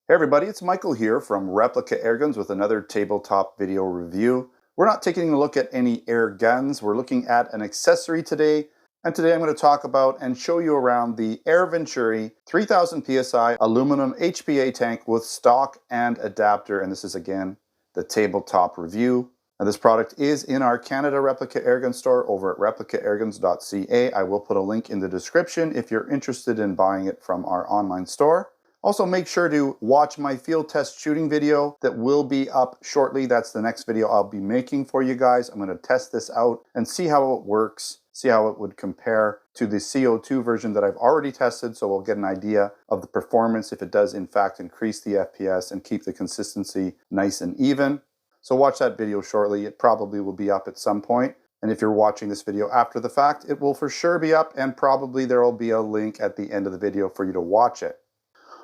Hey everybody, it's Michael here from Replica Airguns with another tabletop video review. We're not taking a look at any air guns, we're looking at an accessory today. And today I'm going to talk about and show you around the Air Venturi 3000 PSI aluminum HPA tank with stock and adapter. And this is again the tabletop review. Now this product is in our Canada Replica Airgun store over at replicaairguns.ca. I will put a link in the description if you're interested in buying it from our online store. Also, make sure to watch my field test shooting video that will be up shortly. That's the next video I'll be making for you guys. I'm going to test this out and see how it works, see how it would compare to the CO2 version that I've already tested, so we'll get an idea of the performance if it does in fact increase the FPS and keep the consistency nice and even. So watch that video shortly. It probably will be up at some point. And if you're watching this video after the fact, it will for sure be up, and probably there will be a link at the end of the video for you to watch it.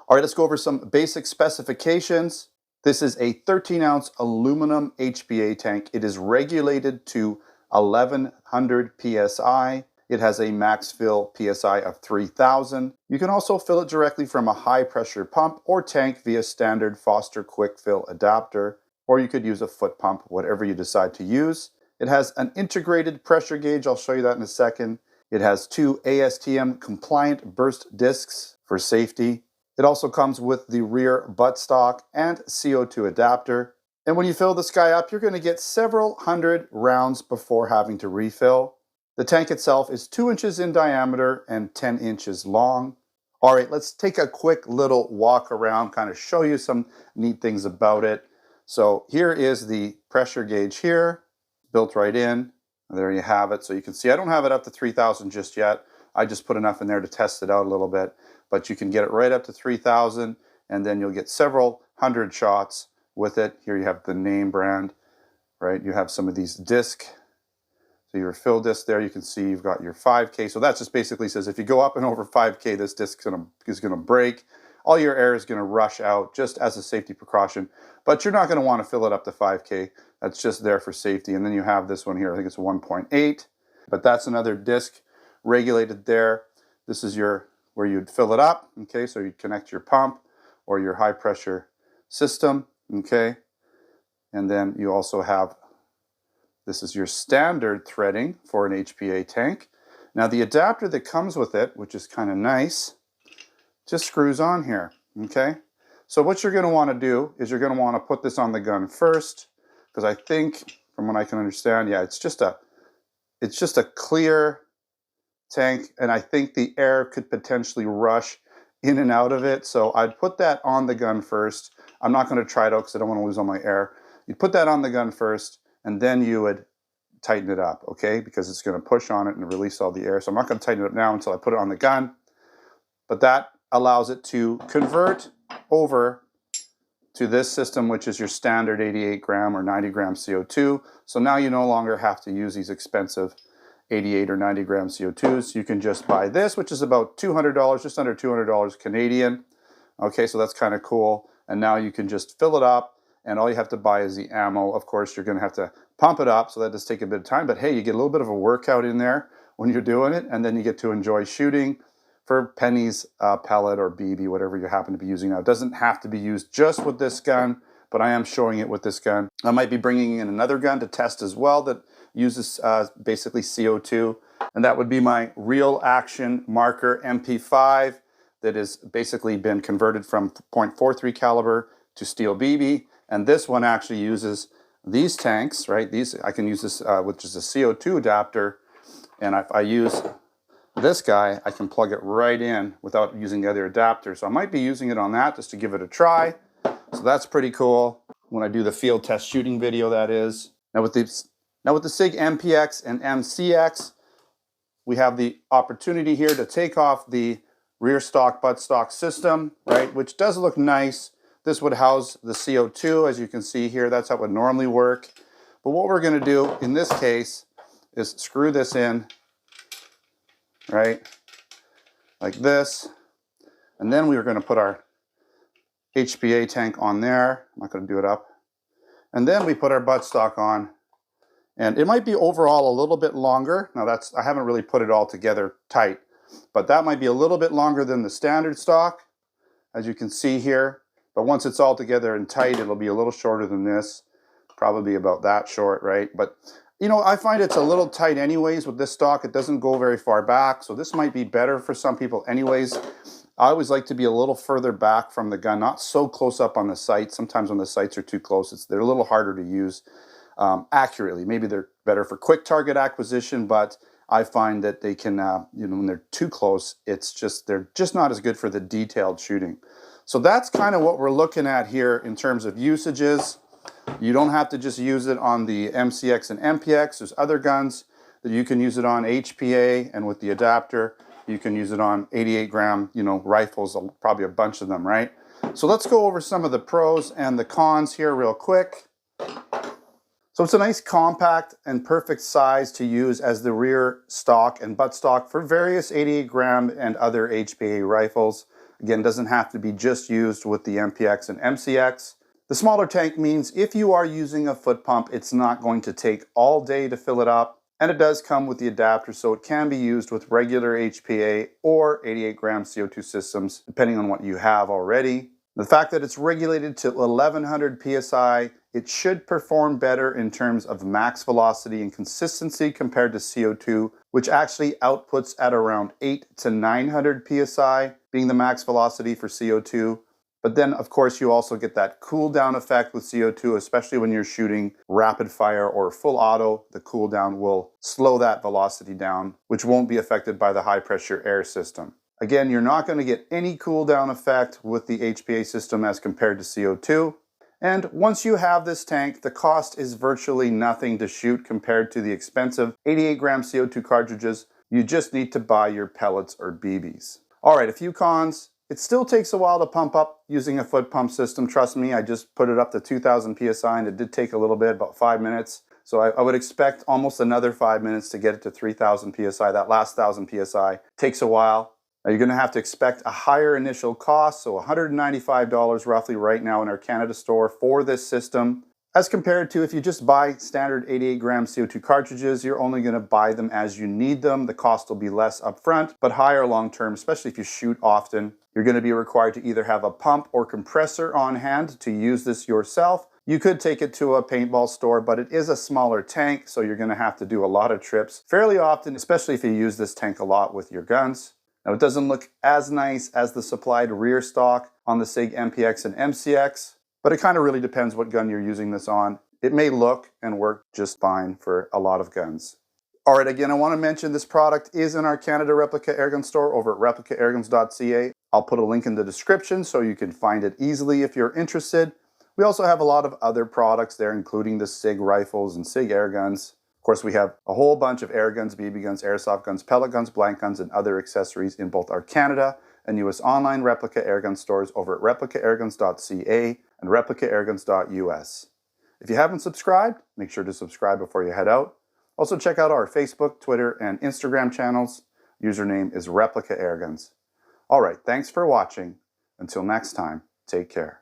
All right, let's go over some basic specifications. This is a 13-ounce aluminum HPA tank. It is regulated to 1100 PSI. It has a max fill PSI of 3000. You can also fill it directly from a high pressure pump or tank via standard Foster quick fill adapter, or you could use a foot pump, whatever you decide to use. It has an integrated pressure gauge. I'll show you that in a second. It has 2 ASTM compliant burst discs for safety. It also comes with the rear buttstock and CO2 adapter. And when you fill this guy up, you're going to get several hundred rounds before having to refill. The tank itself is 2 inches in diameter and 10 inches long. All right, let's take a quick little walk around, kind of show you some neat things about it. So here is the pressure gauge here, built right in. There you have it. So you can see I don't have it up to 3000 just yet. I just put enough in there to test it out a little bit. But you can get it right up to 3000, and then you'll get several hundred shots with it. Here you have the name brand, right? You have some of these disc. So your fill disc there, you can see you've got your 5K. So that just basically says if you go up and over 5K, this disc is gonna break. All your air is gonna rush out just as a safety precaution. But you're not gonna wanna fill it up to 5K. That's just there for safety. And then you have this one here, I think it's 1.8. But that's another disc regulated there. This is where you'd fill it up, okay? So you'd connect your pump or your high pressure system, okay? And then you also have, this is your standard threading for an HPA tank. Now the adapter that comes with it, which is kind of nice, just screws on here, okay? So what you're gonna wanna do is you're gonna wanna put this on the gun first, because I think, from what I can understand, yeah, it's just a clear tank, and I think the air could potentially rush in and out of it. So I'd put that on the gun first. I'm not going to try it out because I don't want to lose all my air. You put that on the gun first, and then you would tighten it up, okay? Because it's going to push on it and release all the air. So I'm not going to tighten it up now until I put it on the gun. But that allows it to convert over to this system, which is your standard 88 gram or 90 gram CO2. So now you no longer have to use these expensive 88 or 90 gram CO2s. You can just buy this, which is about $200, just under $200 Canadian. Okay, so that's kind of cool. And now you can just fill it up, and all you have to buy is the ammo. Of course, you're going to have to pump it up, so that does take a bit of time. But hey, you get a little bit of a workout in there when you're doing it, and then you get to enjoy shooting for pennies, pellet, or BB, whatever you happen to be using now. It doesn't have to be used just with this gun, but I am showing it with this gun. I might be bringing in another gun to test as well that uses basically CO2, and that would be my Real Action Marker MP5 that has basically been converted from .43 caliber to steel BB, and this one actually uses these tanks, right? These, I can use this, which is a CO2 adapter, and if I use this guy, I can plug it right in without using the other adapter. So I might be using it on that just to give it a try. So that's pretty cool. When I do the field test shooting video, that is. Now with the Sig MPX and MCX, we have the opportunity here to take off the rear stock buttstock system, right, which does look nice. This would house the CO2, as you can see here. That's how it would normally work. But what we're going to do in this case is screw this in, right, like this. And then we are going to put our HPA tank on there. I'm not going to do it up. And then we put our buttstock on. And it might be overall a little bit longer. Now I haven't really put it all together tight, but that might be a little bit longer than the standard stock. As you can see here, But once it's all together and tight, it'll be a little shorter than this, probably about that short, right? But you know, I find it's a little tight anyways with this stock. It doesn't go very far back, so this might be better for some people anyways. I always like to be a little further back from the gun, not so close up on the sight. Sometimes when the sights are too close, they're a little harder to use accurately. Maybe they're better for quick target acquisition, but I find that they can, you know, when they're too close, they're just not as good for the detailed shooting. So that's kind of what we're looking at here in terms of usages. You don't have to just use it on the MCX and MPX. There's other guns that you can use it on, HPA, and with the adapter, you can use it on 88 gram, you know, rifles, probably a bunch of them, right? So let's go over some of the pros and the cons here real quick. So it's a nice compact and perfect size to use as the rear stock and butt stock for various 88 gram and other HPA rifles. Again, doesn't have to be just used with the MPX and MCX. The smaller tank means if you are using a foot pump, it's not going to take all day to fill it up. And it does come with the adapter, so it can be used with regular HPA or 88 gram CO2 systems, depending on what you have already. The fact that it's regulated to 1100 PSI, it should perform better in terms of max velocity and consistency compared to CO2, which actually outputs at around 800 to 900 PSI, being the max velocity for CO2. But then, of course, you also get that cool down effect with CO2, especially when you're shooting rapid fire or full auto. The cool down will slow that velocity down, which won't be affected by the high pressure air system. Again, you're not going to get any cool down effect with the HPA system as compared to CO2. And once you have this tank, the cost is virtually nothing to shoot compared to the expensive 88 gram CO2 cartridges. You just need to buy your pellets or BBs. All right, a few cons. It still takes a while to pump up using a foot pump system. Trust me, I just put it up to 2000 PSI and it did take a little bit, about 5 minutes. So I would expect almost another 5 minutes to get it to 3000 PSI. That last 1000 PSI takes a while. Now you're gonna have to expect a higher initial cost, so $195 roughly right now in our Canada store for this system. As compared to if you just buy standard 88 gram CO2 cartridges, you're only going to buy them as you need them. The cost will be less upfront, but higher long term, especially if you shoot often. You're going to be required to either have a pump or compressor on hand to use this yourself. You could take it to a paintball store, but it is a smaller tank, so you're going to have to do a lot of trips fairly often, especially if you use this tank a lot with your guns. Now it doesn't look as nice as the supplied rear stock on the Sig MPX and MCX. But it kind of really depends what gun you're using this on. It may look and work just fine for a lot of guns. All right, again, I want to mention this product is in our Canada Replica Airgun store over at replicaairguns.ca. I'll put a link in the description so you can find it easily if you're interested. We also have a lot of other products there, including the Sig rifles and Sig air guns. Of course, we have a whole bunch of air guns, BB guns, airsoft guns, pellet guns, blank guns, and other accessories in both our Canada and US online Replica Airgun stores over at replicaairguns.ca and replicaairguns.us. If you haven't subscribed, make sure to subscribe before you head out. Also check out our Facebook, Twitter, and Instagram channels. Username is Replica Airguns. All right, thanks for watching. Until next time, take care.